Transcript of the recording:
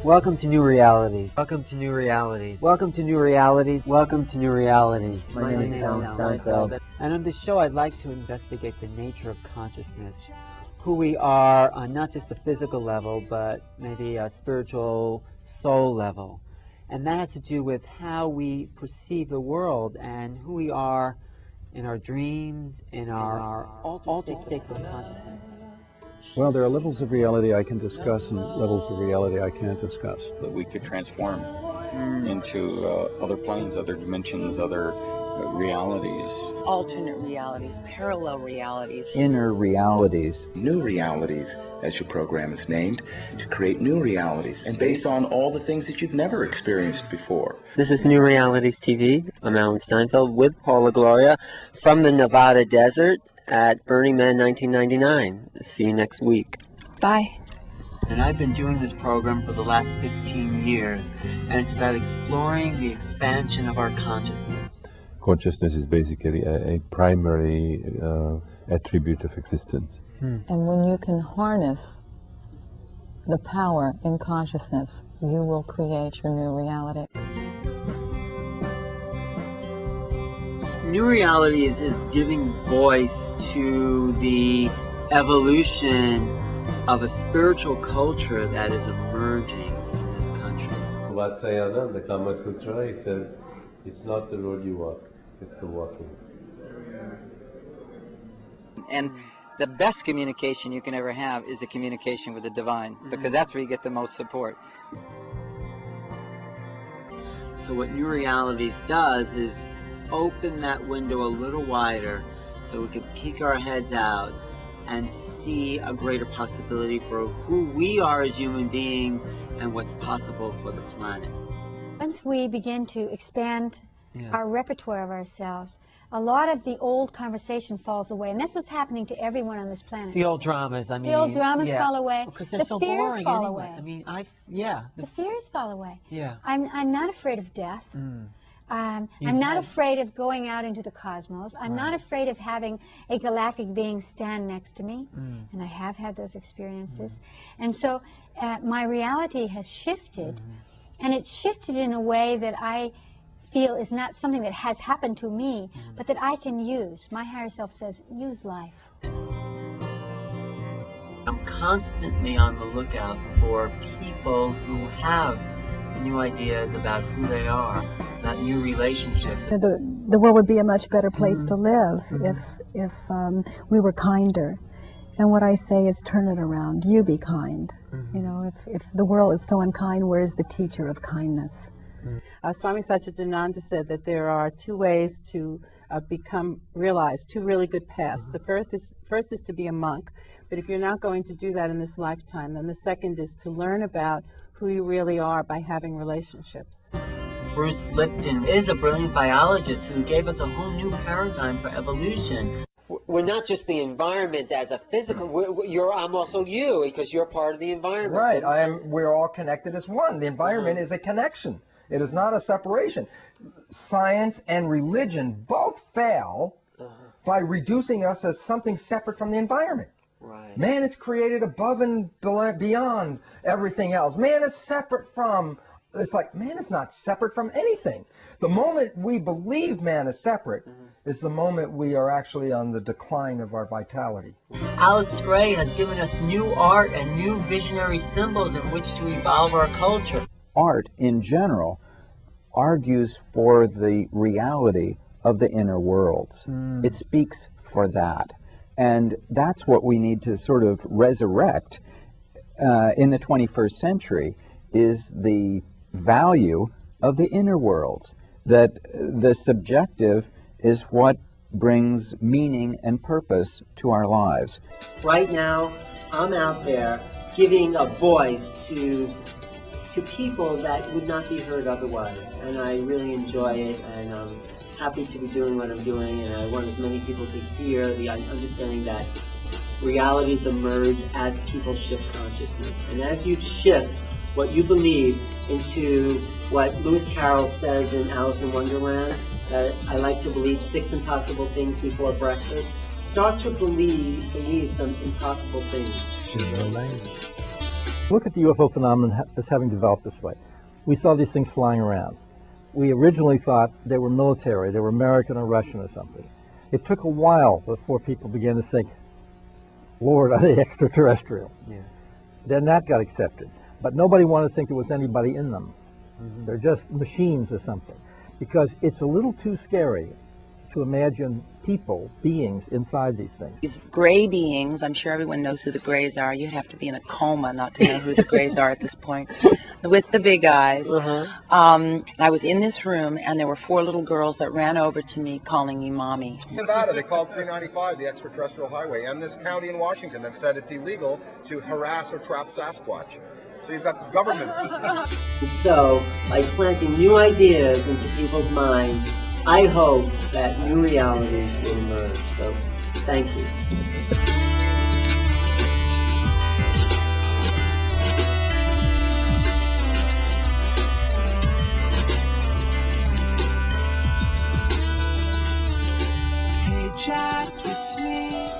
Welcome to New Realities. Welcome to New Realities. Welcome to New Realities. Welcome to New Realities. My name is Alan Steinfeld. And on this show, I'd like to investigate the nature of consciousness, who we are on not just a physical level, but maybe a spiritual soul level. And that has to do with how we perceive the world and who we are in our dreams, in our altered states of consciousness. Well, there are levels of reality I can discuss and levels of reality I can't discuss. That we could transform into other planes, other dimensions, other realities. Alternate realities, parallel realities. Inner realities. New Realities, as your program is named, to create new realities and based on all the things that you've never experienced before. This is New Realities TV. I'm Alan Steinfeld with Paula Gloria from the Nevada desert at Burning Man 1999. See you next week. Bye. And I've been doing this program for the last 15 years, and it's about exploring the expansion of our consciousness. Consciousness is basically a primary attribute of existence. And when you can harness the power in consciousness, you will create your new reality. New Realities is giving voice to the evolution of a spiritual culture that is emerging in this country. Vatsayana, the Kama Sutra, he says, it's not the road you walk, it's the walking. And the best communication you can ever have is the communication with the divine, because that's where you get the most support. So what New Realities does is open that window a little wider so we can peek our heads out and see a greater possibility for who we are as human beings and what's possible for the planet. Once we begin to expand our repertoire of ourselves, a lot of the old conversation falls away, and that's what's happening to everyone on this planet. The old dramas, I mean. The old dramas fall away. Because they're the so fears boring fall anyway. away. I mean, the fears fall away. Yeah. I'm not afraid of death. I'm not afraid of going out into the cosmos. I'm not afraid of having a galactic being stand next to me, and I have had those experiences. And so my reality has shifted, and it's shifted in a way that I feel is not something that has happened to me, but that I can use. My higher self says, use life. I'm constantly on the lookout for people who have new ideas about who they are, about new relationships. The world would be a much better place to live if we were kinder. And what I say is turn it around. You be kind. You know, if the world is so unkind, where is the teacher of kindness? Swami Satchidananda said that there are two ways to realize two really good paths. The first is to be a monk, but if you're not going to do that in this lifetime, then the second is to learn about who you really are by having relationships. Bruce Lipton is a brilliant biologist who gave us a whole new paradigm for evolution. We're not just the environment as a physical, I'm also you, because you're part of the environment. Right, we're all connected as one. The environment is a connection. It is not a separation. Science and religion both fail by reducing us as something separate from the environment. Right. Man is created above and beyond everything else. Man is separate from, it's like man is not separate from anything. The moment we believe man is separate is the moment we are actually on the decline of our vitality. Alex Gray has given us new art and new visionary symbols in which to evolve our culture. Art, in general, argues for the reality of the inner worlds. It speaks for that. And that's what we need to sort of resurrect in the 21st century, is the value of the inner worlds, that the subjective is what brings meaning and purpose to our lives. Right now, I'm out there giving a voice to people that would not be heard otherwise, and I really enjoy it, and I'm happy to be doing what I'm doing, and I want as many people to hear the understanding that realities emerge as people shift consciousness, and as you shift what you believe into what Lewis Carroll says in Alice in Wonderland, that I like to believe 6 impossible things before breakfast. start to believe some impossible things. Look at the UFO phenomenon as having developed this way. We saw these things flying around. We originally thought they were military, they were American or Russian or something. It took a while before people began to think, Lord, are they extraterrestrial? Yeah. Then that got accepted. But nobody wanted to think there was anybody in them. They're just machines or something. Because it's a little too scary to imagine people, beings inside these things. These gray beings, I'm sure everyone knows who the grays are. You'd have to be in a coma not to know who the grays are at this point. With the big eyes. I was in this room and there were 4 little girls that ran over to me calling me mommy. Nevada, they called 395 the extraterrestrial highway, and this county in Washington that said it's illegal to harass or trap Sasquatch. So you've got governments. So, by planting new ideas into people's minds, I hope that new realities will emerge. So, thank you. Hey Jack, it's me.